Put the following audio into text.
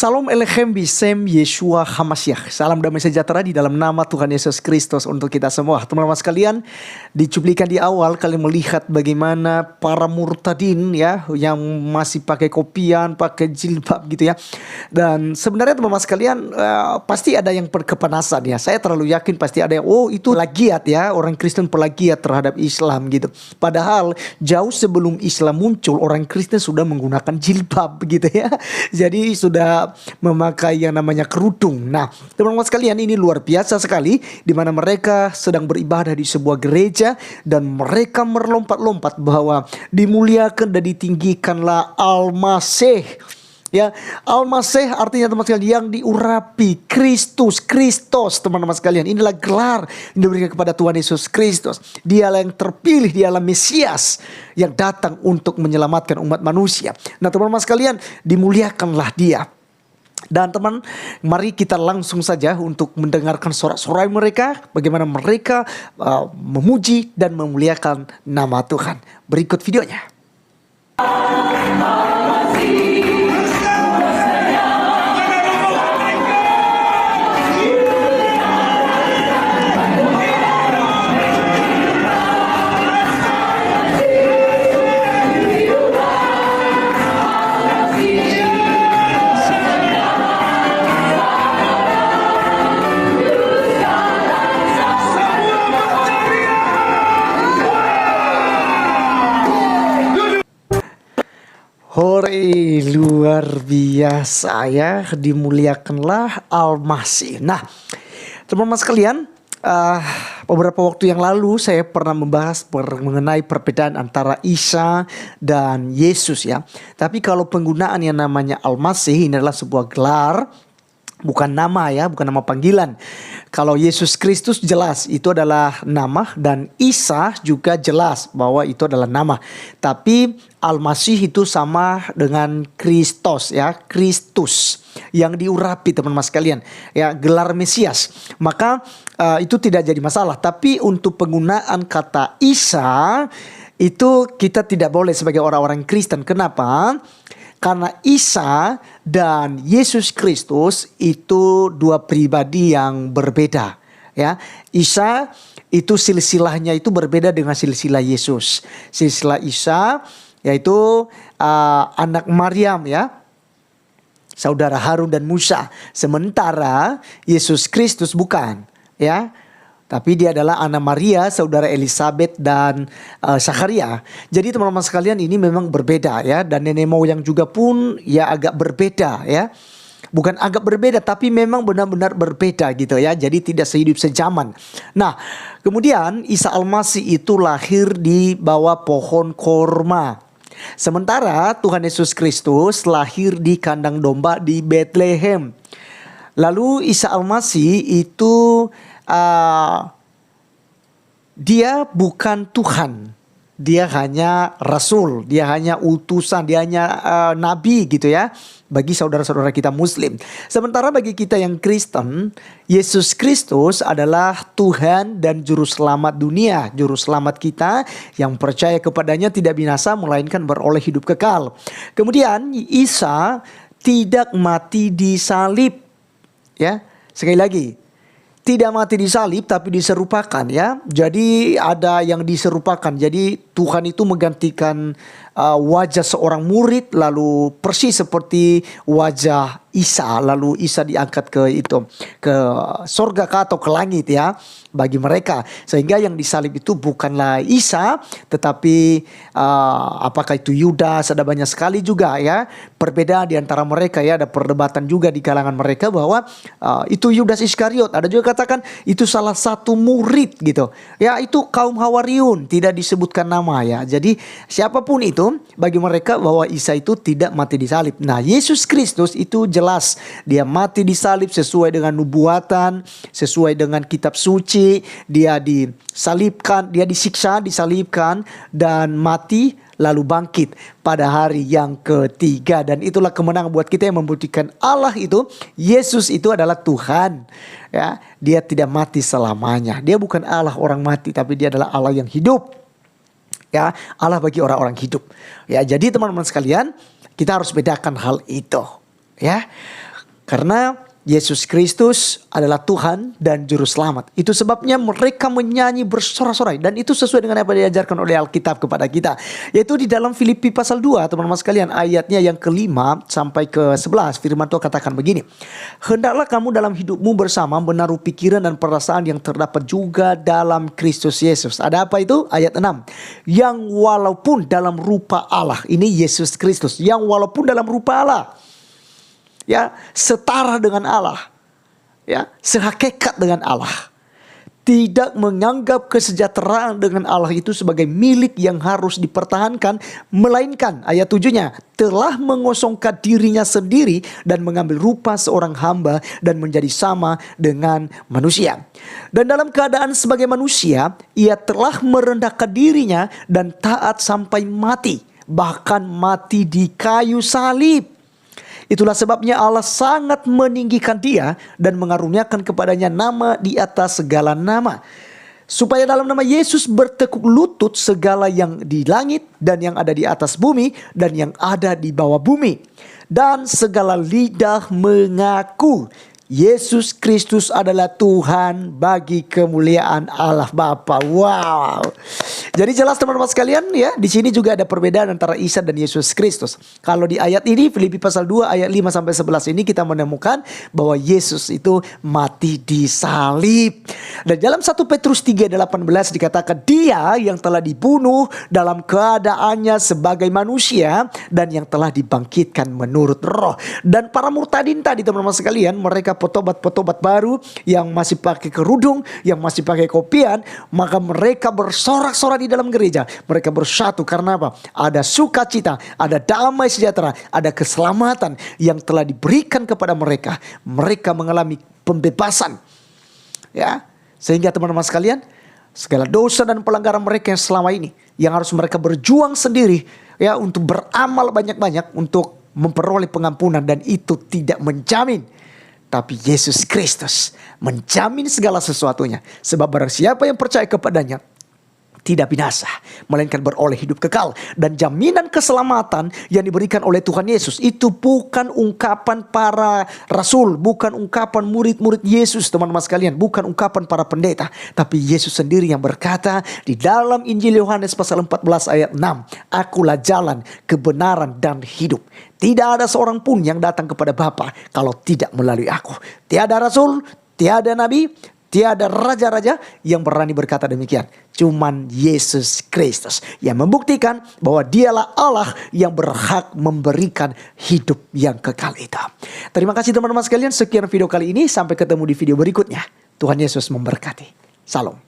Salam Elechem Bisem Yeshua Hamasyah. Salam damai sejahtera di dalam nama Tuhan Yesus Kristus untuk kita semua. Teman-teman sekalian, di cuplikan di awal kalian melihat bagaimana para murtadin ya, yang masih pakai kopian, pakai jilbab gitu ya. Dan sebenarnya teman-teman sekalian, pasti ada yang berkepanasan ya. Saya terlalu yakin pasti ada yang, oh itu plagiat ya, orang Kristen plagiat terhadap Islam gitu. Padahal jauh sebelum Islam muncul, orang Kristen sudah menggunakan jilbab gitu ya. Jadi sudah memakai yang namanya kerudung. Nah, teman-teman sekalian, ini luar biasa sekali di mana mereka sedang beribadah di sebuah gereja dan mereka melompat-lompat bahwa dimuliakan dan ditinggikanlah Al-Masih. Ya, Al-Masih artinya teman sekalian yang diurapi, Kristus, teman-teman sekalian. Inilah gelar yang diberikan kepada Tuhan Yesus Kristus. Dialah yang terpilih, dialah Mesias yang datang untuk menyelamatkan umat manusia. Nah, teman-teman sekalian, dimuliakanlah dia. Dan teman, mari kita langsung saja untuk mendengarkan sorak-sorai mereka, bagaimana mereka memuji dan memuliakan nama Tuhan. Berikut videonya. Hore, luar biasa ya, dimuliakanlah Al-Masih. Nah, teman-teman sekalian, beberapa waktu yang lalu saya pernah membahas mengenai perbedaan antara Isa dan Yesus ya. Tapi kalau penggunaan yang namanya Al-Masih ini adalah sebuah gelar, bukan nama ya, bukan nama panggilan. Kalau Yesus Kristus jelas itu adalah nama, dan Isa juga jelas bahwa itu adalah nama. Tapi Al-Masih itu sama dengan Kristos ya, Kristus yang diurapi teman-teman sekalian ya, gelar Mesias. Maka itu tidak jadi masalah. Tapi untuk penggunaan kata Isa itu kita tidak boleh sebagai orang-orang Kristen. Kenapa? Karena Isa dan Yesus Kristus itu dua pribadi yang berbeda ya. Isa itu silsilahnya itu berbeda dengan silsilah Yesus. Silsilah Isa yaitu anak Maryam ya, saudara Harun dan Musa. Sementara Yesus Kristus bukan ya, tapi dia adalah anak Maria, saudara Elizabeth dan Zakaria. Jadi teman-teman sekalian, ini memang berbeda ya. Dan nenek moyang juga pun ya agak berbeda ya. Bukan agak berbeda, tapi memang benar-benar berbeda gitu ya. Jadi tidak sehidup sejaman. Nah, kemudian Isa Al-Masih itu lahir di bawah pohon korma. Sementara Tuhan Yesus Kristus lahir di kandang domba di Bethlehem. Lalu Isa Al-Masih itu dia bukan Tuhan, dia hanya rasul, dia hanya utusan, dia hanya nabi gitu ya, bagi saudara-saudara kita Muslim. Sementara bagi kita yang Kristen, Yesus Kristus adalah Tuhan dan Juru Selamat dunia, Juru Selamat kita yang percaya kepadanya tidak binasa melainkan beroleh hidup kekal. Kemudian Isa tidak mati di salib ya, sekali lagi. Tidak mati di salib tapi diserupakan ya. Jadi ada yang diserupakan. Jadi Tuhan itu menggantikan wajah seorang murid lalu persis seperti wajah Isa. Lalu Isa diangkat ke sorga atau ke langit ya bagi mereka. Sehingga yang disalib itu bukanlah Isa, tetapi apakah itu Yudas. Ada banyak sekali juga ya perbedaan di antara mereka ya. Ada perdebatan juga di kalangan mereka bahwa itu Yudas Iskariot. Ada juga katakan itu salah satu murid gitu. Ya, itu kaum Hawariun, tidak disebutkan nama ya. Jadi siapapun itu, bagi mereka bahwa Isa itu tidak mati di salib. Nah, Yesus Kristus itu jelas dia mati di salib sesuai dengan nubuatan, sesuai dengan kitab suci. Dia disalibkan, dia disiksa, disalibkan dan mati lalu bangkit pada hari yang ketiga. Dan itulah kemenangan buat kita yang membuktikan Allah itu, Yesus itu adalah Tuhan ya. Dia tidak mati selamanya. Dia bukan Allah orang mati, tapi dia adalah Allah yang hidup ya, Allah bagi orang-orang hidup ya. Jadi teman-teman sekalian, kita harus bedakan hal itu ya. Karena Yesus Kristus adalah Tuhan dan Juru Selamat. Itu sebabnya mereka menyanyi bersorak-sorai. Dan itu sesuai dengan apa yang diajarkan oleh Alkitab kepada kita. Yaitu di dalam Filipi pasal 2, teman-teman sekalian. Ayatnya yang ke-5 sampai ke-11. Firman Tuhan katakan begini. Hendaklah kamu dalam hidupmu bersama menaruh pikiran dan perasaan yang terdapat juga dalam Kristus Yesus. Ada apa itu? Ayat 6. Yang walaupun dalam rupa Allah. Ini Yesus Kristus. Yang walaupun dalam rupa Allah. Ya, setara dengan Allah, ya, sehakikat dengan Allah, tidak menganggap kesejahteraan dengan Allah itu sebagai milik yang harus dipertahankan, melainkan ayat 7-nya telah mengosongkan dirinya sendiri dan mengambil rupa seorang hamba dan menjadi sama dengan manusia. Dan dalam keadaan sebagai manusia, ia telah merendahkan dirinya dan taat sampai mati, bahkan mati di kayu salib. Itulah sebabnya Allah sangat meninggikan dia dan mengaruniakan kepadanya nama di atas segala nama. Supaya dalam nama Yesus bertekuk lutut segala yang di langit dan yang ada di atas bumi dan yang ada di bawah bumi. Dan segala lidah mengaku Yesus Kristus adalah Tuhan bagi kemuliaan Allah Bapa. Wow. Jadi jelas teman-teman sekalian ya, di sini juga ada perbedaan antara Isa dan Yesus Kristus. Kalau di ayat ini Filipi pasal 2 ayat 5 sampai 11 ini kita menemukan bahwa Yesus itu mati di salib. Dan dalam 1 Petrus 3:18 dikatakan dia yang telah dibunuh dalam keadaannya sebagai manusia dan yang telah dibangkitkan menurut roh. Dan para murtadin tadi teman-teman sekalian, mereka petobat-petobat baru yang masih pakai kerudung, yang masih pakai kopian, maka mereka bersorak-sorak di dalam gereja. Mereka bersatu karena apa? Ada sukacita, ada damai sejahtera, ada keselamatan yang telah diberikan kepada mereka. Mereka mengalami pembebasan. Ya, sehingga teman-teman sekalian, segala dosa dan pelanggaran mereka yang selama ini, yang harus mereka berjuang sendiri ya untuk beramal banyak-banyak untuk memperoleh pengampunan, dan itu tidak menjamin. Tapi Yesus Kristus menjamin segala sesuatunya. Sebab barang siapa yang percaya kepadanya tidak binasa, melainkan beroleh hidup kekal. Dan jaminan keselamatan yang diberikan oleh Tuhan Yesus itu bukan ungkapan para rasul, bukan ungkapan murid-murid Yesus teman-teman sekalian, bukan ungkapan para pendeta, tapi Yesus sendiri yang berkata di dalam Injil Yohanes pasal 14 ayat 6, akulah jalan, kebenaran dan hidup. Tidak ada seorang pun yang datang kepada Bapa kalau tidak melalui aku. Tiada rasul, tiada nabi, tiada raja-raja yang berani berkata demikian. Cuman Yesus Kristus yang membuktikan bahwa dialah Allah yang berhak memberikan hidup yang kekal itu. Terima kasih teman-teman sekalian. Sekian video kali ini. Sampai ketemu di video berikutnya. Tuhan Yesus memberkati. Salam.